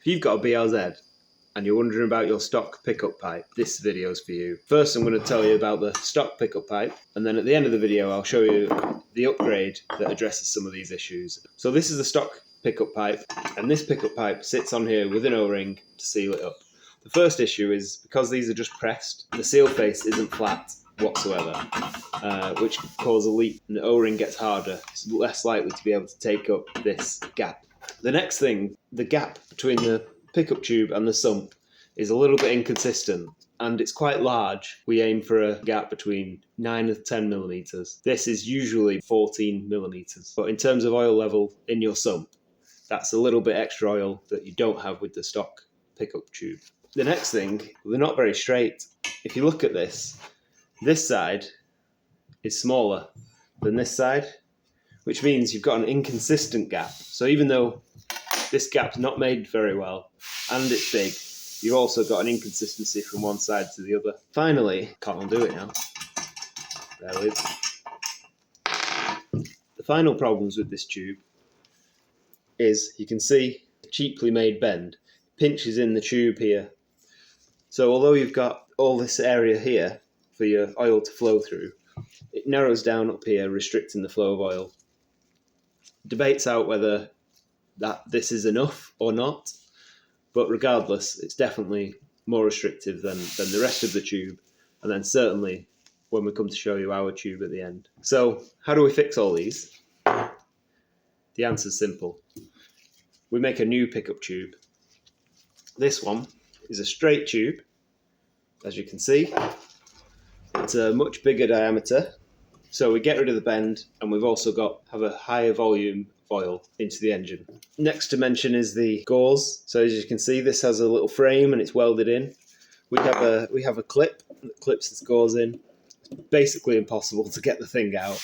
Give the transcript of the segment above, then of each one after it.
If you've got a BRZ and you're wondering about your stock pickup pipe, this video is for you. First, I'm going to tell you about the stock pickup pipe, and then at the end of the video, I'll show you the upgrade that addresses some of these issues. So this is the stock pickup pipe, and this pickup pipe sits on here with an O-ring to seal it up. The first issue is because these are just pressed, the seal face isn't flat whatsoever, which can cause a leak, and the O-ring gets harder. It's less likely to be able to take up this gap. The next thing, the gap between the pickup tube and the sump is a little bit inconsistent, and it's quite large. We aim for a gap between 9 and 10 millimeters. This is usually 14 millimeters. But in terms of oil level in your sump, that's a little bit extra oil that you don't have with the stock pickup tube. The next thing, they're not very straight. If you look at this side is smaller than this side, which means you've got an inconsistent gap. So even though this gap's not made very well and it's big, you've also got an inconsistency from one side to the other. Finally, can't undo it now. There it is. The final problems with this tube is you can see a cheaply made bend. It pinches in the tube here. So although you've got all this area here for your oil to flow through, it narrows down up here, restricting the flow of oil. Debates out whether this is enough or not, but regardless, it's definitely more restrictive than the rest of the tube, and then certainly when we come to show you our tube at the end. So how do we fix all these? The answer's simple. We make a new pickup tube. This one is a straight tube, as you can see. It's a much bigger diameter, so we get rid of the bend, and we've also have a higher volume of oil into the engine. Next to mention is the gauze. So as you can see, this has a little frame and it's welded in. We have a clip that clips this gauze in. It's basically impossible to get the thing out,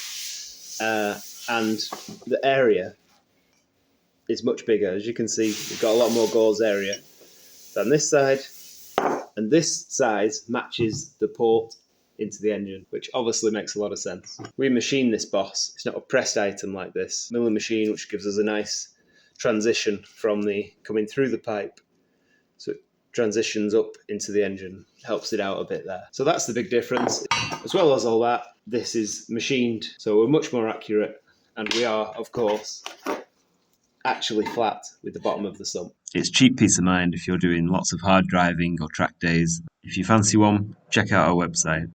and the area is much bigger. As you can see, we've got a lot more gauze area than this side, and this size matches the port into the engine, which obviously makes a lot of sense. We machine this boss. It's not a pressed item like this. Milling machine, which gives us a nice transition from the coming through the pipe. So it transitions up into the engine, helps it out a bit there. So that's the big difference. As well as all that, this is machined, so we're much more accurate, and we are, of course, actually flat with the bottom of the sump. It's cheap peace of mind if you're doing lots of hard driving or track days. If you fancy one, check out our website.